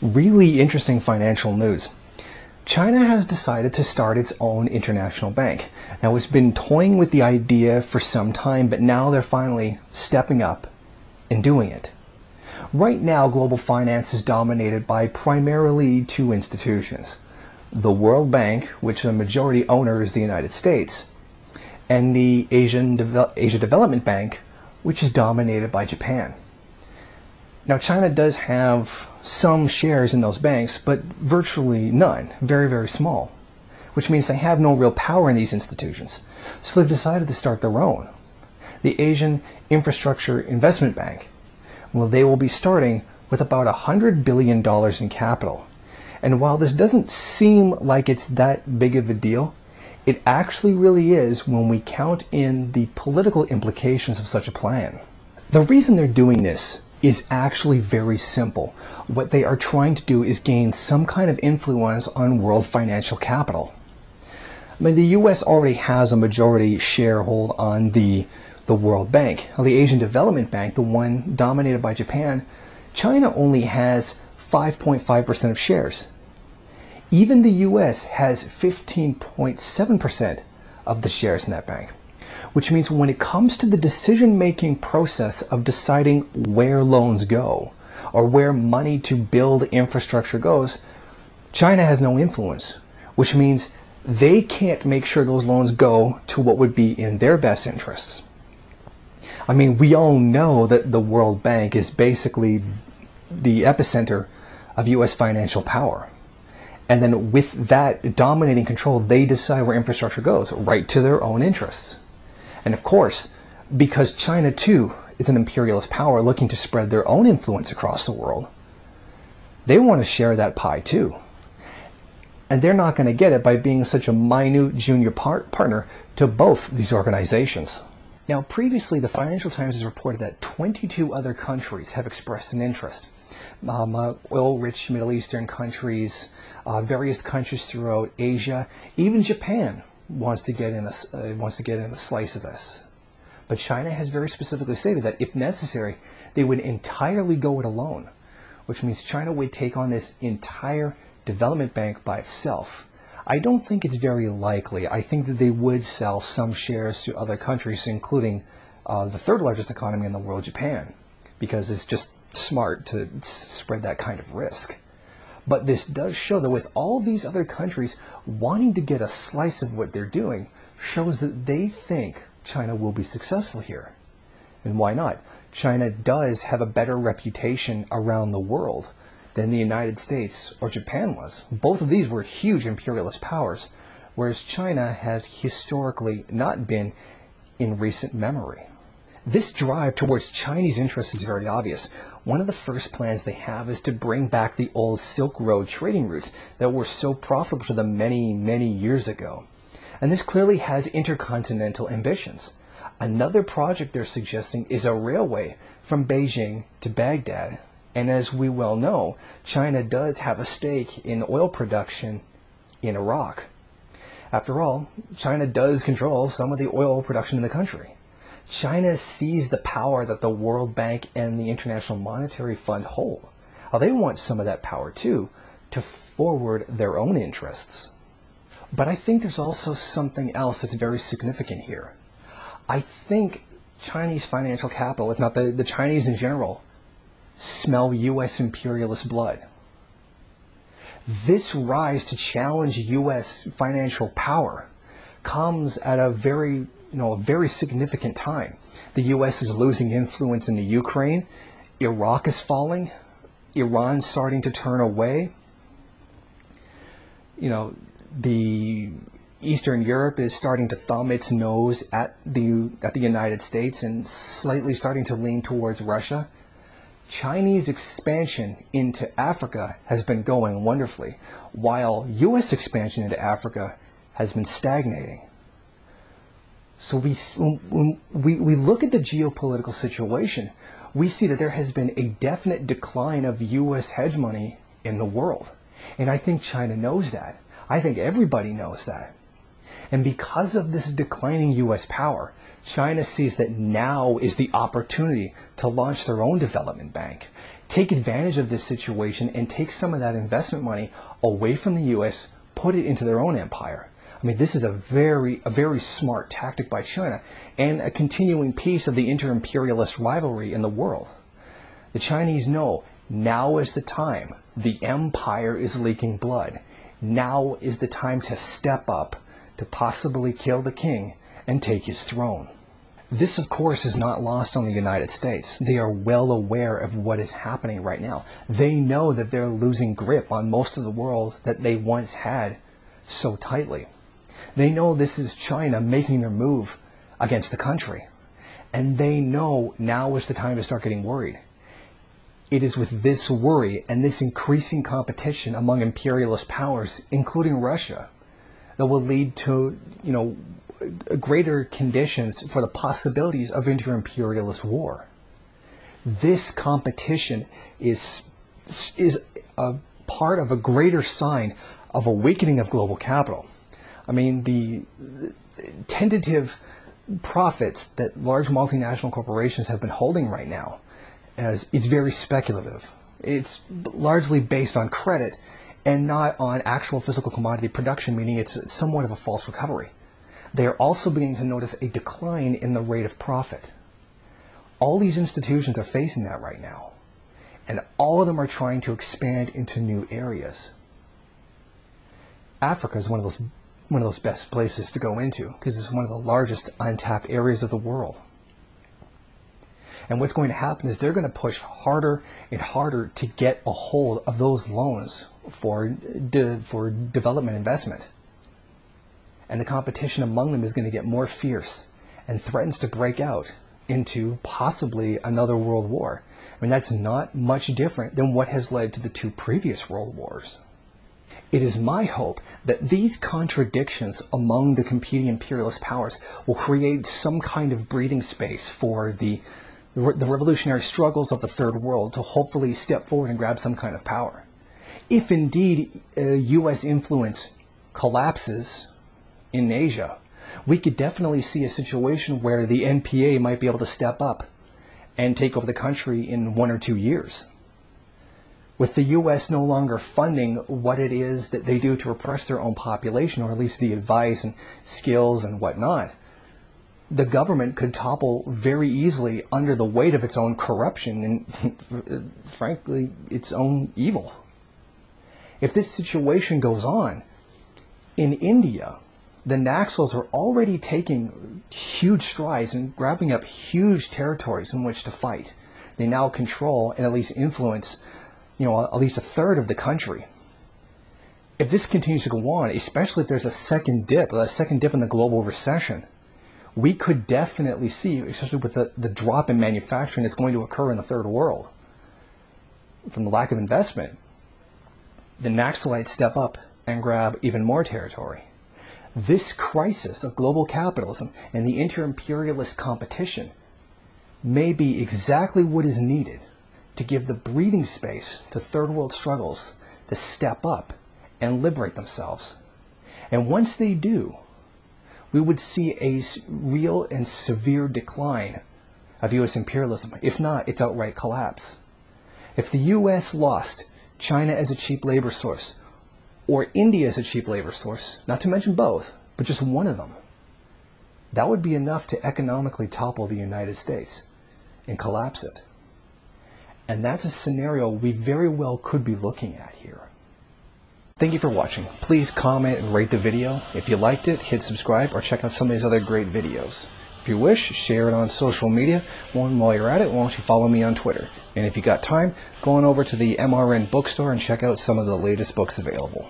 Really interesting financial news. China has decided to start its own international bank. Now, it's been toying with the idea for some time, but now they're finally stepping up and doing it. Right now, global finance is dominated by primarily two institutions: the World Bank, which the majority owner is the United States, and the Asia Development Bank, which is dominated by Japan. Now, China does have some shares in those banks, but virtually none, very, very small, which means they have no real power in these institutions. So they've decided to start their own. The Asian Infrastructure Investment Bank, well, they will be starting with about $100 billion in capital. And while this doesn't seem like it's that big of a deal, it actually really is when we count in the political implications of such a plan. The reason they're doing this is actually very simple. What they are trying to do is gain some kind of influence on world financial capital. I mean, the US already has a majority sharehold on the World Bank. Now, the Asian Development Bank, the one dominated by Japan, China only has 5.5% of shares. Even the US has 15.7% of the shares in that bank, which means when it comes to the decision-making process of deciding where loans go or where money to build infrastructure goes, China has no influence, which means they can't make sure those loans go to what would be in their best interests. I mean, we all know that the World Bank is basically the epicenter of US financial power. And then with that dominating control, they decide where infrastructure goes, right to their own interests. And of course, because China too is an imperialist power looking to spread their own influence across the world, they want to share that pie too. And they're not going to get it by being such a minute junior partner to both these organizations. Now, previously, the Financial Times has reported that 22 other countries have expressed an interest. Oil-rich Middle Eastern countries, various countries throughout Asia, even Japan wants to get in a slice of this. But China has very specifically stated that if necessary, they would entirely go it alone, which means China would take on this entire development bank by itself. I don't think it's very likely. I think that they would sell some shares to other countries, including the third largest economy in the world, Japan, because it's just smart to spread that kind of risk. But this does show that with all these other countries wanting to get a slice of what they're doing, shows that they think China will be successful here. And why not? China does have a better reputation around the world than the United States or Japan was. Both of these were huge imperialist powers, whereas China has historically not been in recent memory. This drive towards Chinese interests is very obvious. One of the first plans they have is to bring back the old Silk Road trading routes that were so profitable to them many, many years ago. And this clearly has intercontinental ambitions. Another project they're suggesting is a railway from Beijing to Baghdad. And as we well know, China does have a stake in oil production in Iraq. After all, China does control some of the oil production in the country. China sees the power that the World Bank and the International Monetary Fund hold. Well, they want some of that power too, to forward their own interests. But I think there's also something else that's very significant here. I think Chinese financial capital, if not the Chinese in general, smell US imperialist blood. This rise to challenge US financial power comes at a very significant time. The US is losing influence in the Ukraine, Iraq is falling, Iran's starting to turn away. The Eastern Europe is starting to thumb its nose at the United States and slightly starting to lean towards Russia. Chinese expansion into Africa has been going wonderfully, while US expansion into Africa has been stagnating. So when we look at the geopolitical situation, we see that there has been a definite decline of US hegemony in the world. And I think China knows that. I think everybody knows that. And because of this declining US power, China sees that now is the opportunity to launch their own development bank, take advantage of this situation and take some of that investment money away from the US, put it into their own empire. I mean, this is a very smart tactic by China and a continuing piece of the inter-imperialist rivalry in the world. The Chinese know now is the time. The empire is leaking blood. Now is the time to step up, to possibly kill the king and take his throne. This, of course, is not lost on the United States. They are well aware of what is happening right now. They know that they're losing grip on most of the world that they once had so tightly. They know this is China making their move against the country. And they know now is the time to start getting worried. It is with this worry and this increasing competition among imperialist powers, including Russia, that will lead to, greater conditions for the possibilities of inter-imperialist war. This competition is a part of a greater sign of awakening of global capital. I mean, the tentative profits that large multinational corporations have been holding right now is very speculative. It's largely based on credit and not on actual physical commodity production, meaning it's somewhat of a false recovery. They are also beginning to notice a decline in the rate of profit. All these institutions are facing that right now, and all of them are trying to expand into new areas. Africa is one of those best places to go into because it's one of the largest untapped areas of the world. And what's going to happen is they're going to push harder and harder to get a hold of those loans for development investment. And the competition among them is going to get more fierce and threatens to break out into possibly another world war. I mean, that's not much different than what has led to the two previous world wars. It is my hope that these contradictions among the competing imperialist powers will create some kind of breathing space for the revolutionary struggles of the Third World to hopefully step forward and grab some kind of power. If indeed U.S. influence collapses in Asia, we could definitely see a situation where the NPA might be able to step up and take over the country in 1 or 2 years. With the U.S. no longer funding what it is that they do to repress their own population, or at least the advice and skills and whatnot, the government could topple very easily under the weight of its own corruption and, frankly, its own evil. If this situation goes on, in India, the Naxals are already taking huge strides and grabbing up huge territories in which to fight. They now control and at least influence, at least a third of the country. If this continues to go on, especially if there's a second dip in the global recession, we could definitely see, especially with the drop in manufacturing that's going to occur in the Third World from the lack of investment, the Naxalites step up and grab even more territory. This crisis of global capitalism and the inter-imperialist competition may be exactly what is needed to give the breathing space to Third World struggles to step up and liberate themselves. And once they do, we would see a real and severe decline of U.S. imperialism, if not its outright collapse. If the U.S. lost China as a cheap labor source, or India as a cheap labor source, not to mention both, but just one of them, that would be enough to economically topple the United States and collapse it. And that's a scenario we very well could be looking at here. Thank you for watching. Please comment and rate the video. If you liked it, hit subscribe or check out some of these other great videos. If you wish, share it on social media. While you're at it, why don't you follow me on Twitter? And if you got time, go on over to the MRN bookstore and check out some of the latest books available.